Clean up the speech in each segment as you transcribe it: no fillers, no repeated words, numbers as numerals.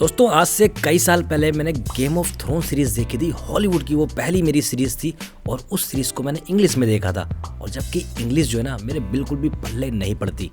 दोस्तों आज से कई साल पहले मैंने गेम ऑफ थ्रोन सीरीज देखी थी। हॉलीवुड की वो पहली मेरी सीरीज थी और उस सीरीज को मैंने इंग्लिश में देखा था। और जबकि इंग्लिश जो है ना मेरे बिल्कुल भी पल्ले नहीं पड़ती।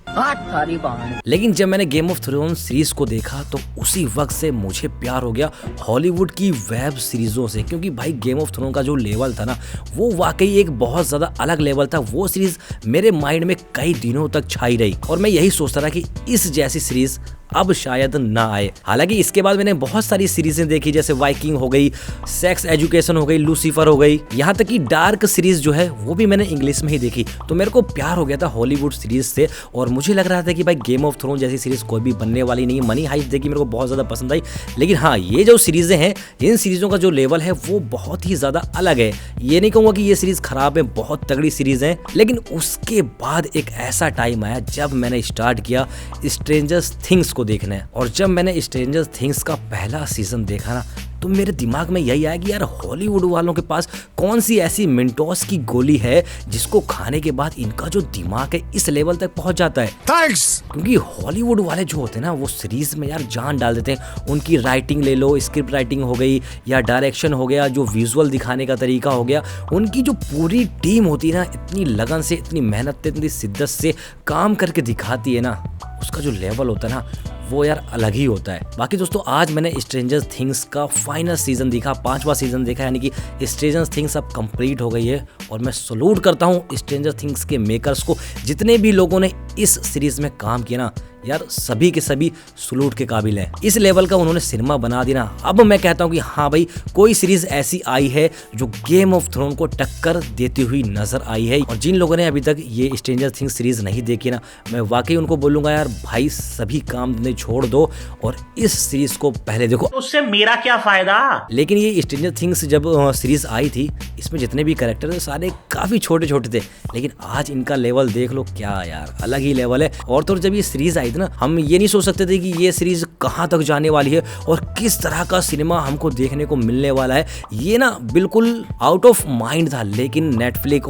लेकिन जब मैंने गेम ऑफ थ्रोन सीरीज को देखा तो उसी वक्त से मुझे प्यार हो गया हॉलीवुड की वेब सीरीजों से। क्योंकि भाई गेम ऑफ थ्रोन का जो लेवल था ना वो वाकई एक बहुत ज्यादा अलग लेवल था। वो सीरीज मेरे माइंड में कई दिनों तक छाई रही और मैं यही सोचता रहा कि इस जैसी सीरीज अब शायद ना आए। हालांकि इसके बाद मैंने बहुत सारी सीरीजें देखी, जैसे वाइकिंग हो गई, सेक्स एजुकेशन हो गई, लूसीफर हो गई, यहाँ तक कि डार्क सीरीज जो है वो भी मैंने इंग्लिश में ही देखी। तो मेरे को प्यार हो गया था हॉलीवुड सीरीज से और मुझे लग रहा था कि भाई गेम ऑफ थ्रोन जैसी सीरीज कोई भी बनने वाली नहीं है। मनी हाइस्ट देखी, मेरे को बहुत ज्यादा पसंद आई। लेकिन हाँ, ये जो सीरीजें हैं इन सीरीजों का जो लेवल है वो बहुत ही ज्यादा अलग है। ये नहीं कहूंगा कि ये सीरीज खराब है, बहुत तगड़ी सीरीज है। लेकिन उसके बाद एक ऐसा टाइम आया जब मैंने स्टार्ट किया स्ट्रेंजर थिंग्स को देखना है। और जब मैंने स्ट्रेंजर थिंग्स का पहला सीजन देखा ना तो मेरे दिमाग में यही आया कि यार हॉलीवुड वालों के पास कौन सी ऐसी मिंटोस की गोली है जिसको खाने के बाद इनका जो दिमाग है इस लेवल तक पहुंच जाता है। थैंक्स। क्योंकि हॉलीवुड वाले जो होते हैं ना वो सीरीज में यार जान डाल देते हैं। उनकी राइटिंग ले लो, स्क्रिप्ट राइटिंग हो गई या डायरेक्शन हो गया, जो विजुअल दिखाने का तरीका हो गया, उनकी जो पूरी टीम होती है ना इतनी लगन से, इतनी मेहनत से, इतनी शिद्दत से काम करके दिखाती है ना, उसका जो लेवल होता है ना वो यार अलग ही होता है। बाकी दोस्तों आज मैंने स्ट्रेंजर थिंग्स का फाइनल सीजन देखा, 5वां सीजन देखा, यानी कि स्ट्रेंजर थिंग्स अब कंप्लीट हो गई है। और मैं सलूट करता हूँ स्ट्रेंजर थिंग्स के मेकर्स को। जितने भी लोगों ने इस सीरीज में काम किया ना यार सभी के सभी सलूट के काबिल हैं। इस लेवल का उन्होंने सिनेमा बना दिया ना। अब मैं कहता हूँ कि हाँ भाई कोई सीरीज ऐसी आई है जो गेम ऑफ थ्रोन को टक्कर देती हुई नजर आई है। और जिन लोगों ने अभी तक ये स्ट्रेंजर थिंग्स सीरीज नहीं देखी ना, मैं वाकई उनको बोलूंगा यार भाई सभी काम धंधे छोड़ दो और इस सीरीज को पहले देखो। उससे मेरा क्या फायदा। लेकिन ये स्ट्रेंजर थिंग्स जब सीरीज आई थी इसमें जितने भी कैरेक्टर थे सारे काफी छोटे छोटे थे, लेकिन आज इनका लेवल देख लो, क्या यार अलग ही लेवल है। और तो जब ये सीरीज आई थी ना हम ये नहीं सोच सकते थे कि ये सीरीज कहां तक जाने वाली है और किस तरह का सिनेमा हमको देखने को मिलने वाला है। ये ना बिल्कुल आउट ऑफ माइंड था। लेकिन नेटफ्लिक्स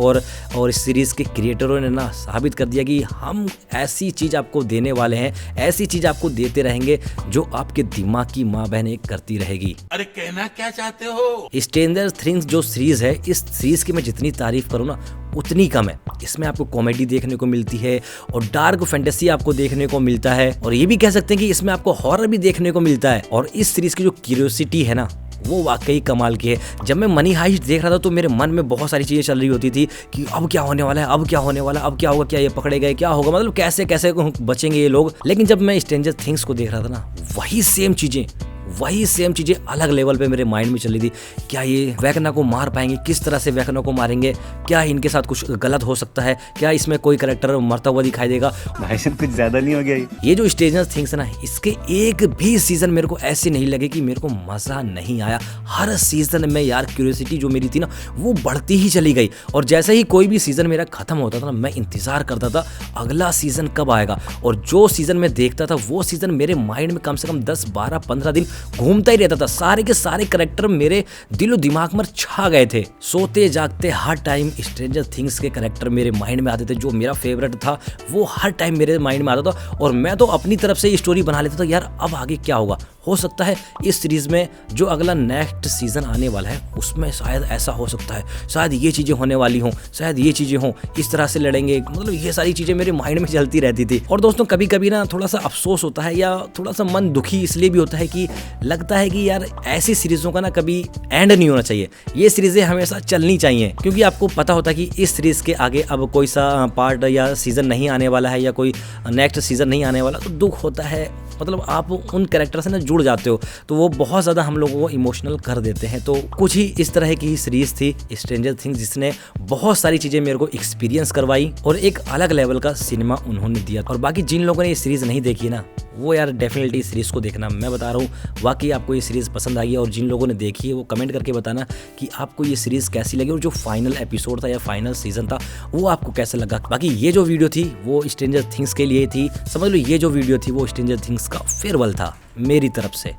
और इस सीरीज के क्रिएटरों ने ना साबित कर दिया कि हम ऐसी चीज आपको देने वाले हैं, ऐसी चीज आपको देते रहेंगे जो आपके दिमाग की माँ बहनें करती रहेगी। अरे कहना क्या चाहते हो। स्ट्रेंजर थिंग्स जो सीरीज है, इस सीरीज की मैं जितनी तारीफ करूँ ना उतनी कम है। इसमें आपको कॉमेडी देखने को मिलती है और डार्क फैंटेसी आपको देखने को मिलता है, और ये भी कह सकते हैं कि इसमें आपको हॉरर भी देखने को मिलता है। और इस सीरीज की जो क्यूरियोसिटी है ना वो वाकई कमाल की है। जब मैं मनी हाइस्ट देख रहा था तो मेरे मन में बहुत सारी चीजें चल रही होती थी कि अब क्या होने वाला है, अब क्या होने वाला, अब क्या होगा, क्या ये पकड़े गए, क्या होगा, मतलब कैसे कैसे बचेंगे ये लोग। लेकिन जब मैं स्ट्रेंजर थिंग्स को देख रहा था ना वही सेम चीजें अलग लेवल पे मेरे माइंड में चली थी। क्या ये वैकना को मार पाएंगे, किस तरह से वैकना को मारेंगे, क्या इनके साथ कुछ गलत हो सकता है, क्या इसमें कोई कैरेक्टर मरता हुआ दिखाई देगा। भाई साहब कुछ ज्यादा नहीं हो गया ये जो स्ट्रेंजर थिंग्स है ना इसके एक भी सीजन मेरे को ऐसे नहीं लगे कि मेरे को मजा नहीं आया। हर सीजन में यार क्यूरियोसिटी जो मेरी थी ना वो बढ़ती ही चली गई। और जैसे ही कोई भी सीजन मेरा खत्म होता था ना मैं इंतजार करता था अगला सीजन कब आएगा। और जो सीजन में देखता था वो सीजन मेरे माइंड में कम से कम 10, 12, 15 दिन घूमता ही रहता था। सारे के सारे कैरेक्टर मेरे दिलो दिमाग में छा गए थे। सोते जागते हर टाइम स्ट्रेंजर थिंग्स के कैरेक्टर मेरे माइंड में आते थे। जो मेरा फेवरेट था वो हर टाइम मेरे माइंड में आता था और मैं तो अपनी तरफ से स्टोरी बना लेता था यार अब आगे क्या होगा। हो सकता है इस सीरीज में जो अगला नेक्स्ट सीजन आने वाला है उसमें शायद ऐसा हो सकता है, शायद ये चीजें होने वाली हों, शायद ये चीजें हों, इस तरह से लड़ेंगे, मतलब ये सारी चीजें मेरे माइंड में चलती रहती थी। और दोस्तों कभी कभी ना थोड़ा सा अफसोस होता है या थोड़ा सा मन दुखी इसलिए भी होता है कि लगता है कि यार ऐसी सीरीजों का ना कभी एंड नहीं होना चाहिए। ये सीरीजें हमेशा चलनी चाहिए क्योंकि आपको पता होता है कि इस सीरीज के आगे अब कोई सा पार्ट या सीजन नहीं आने वाला है या कोई नेक्स्ट सीजन नहीं आने वाला, तो दुख होता है। मतलब आप उन कैरेक्टर से ना जुड़ जाते हो तो वो बहुत ज़्यादा हम लोगों को इमोशनल कर देते हैं। तो कुछ ही इस तरह की सीरीज थी स्ट्रेंजर थिंग्स जिसने बहुत सारी चीज़ें मेरे को एक्सपीरियंस करवाई और एक अलग लेवल का सिनेमा उन्होंने दिया। और बाकी जिन लोगों ने ये सीरीज़ नहीं देखी ना वो यार डेफिनेटली सीरीज़ को देखना। मैं बता रहा हूँ वाकई आपको ये सीरीज़ पसंद आई है। और जिन लोगों ने देखी है वो कमेंट करके बताना कि आपको ये सीरीज़ कैसी लगी और जो फाइनल एपिसोड था या फाइनल सीजन था वो आपको कैसा लगा। बाकी ये जो वीडियो थी वो स्ट्रेंजर थिंग्स के लिए थी, समझ लो ये जो वीडियो थी वो स्ट्रेंजर थिंग्स का फेयरवेल था मेरी तरफ से।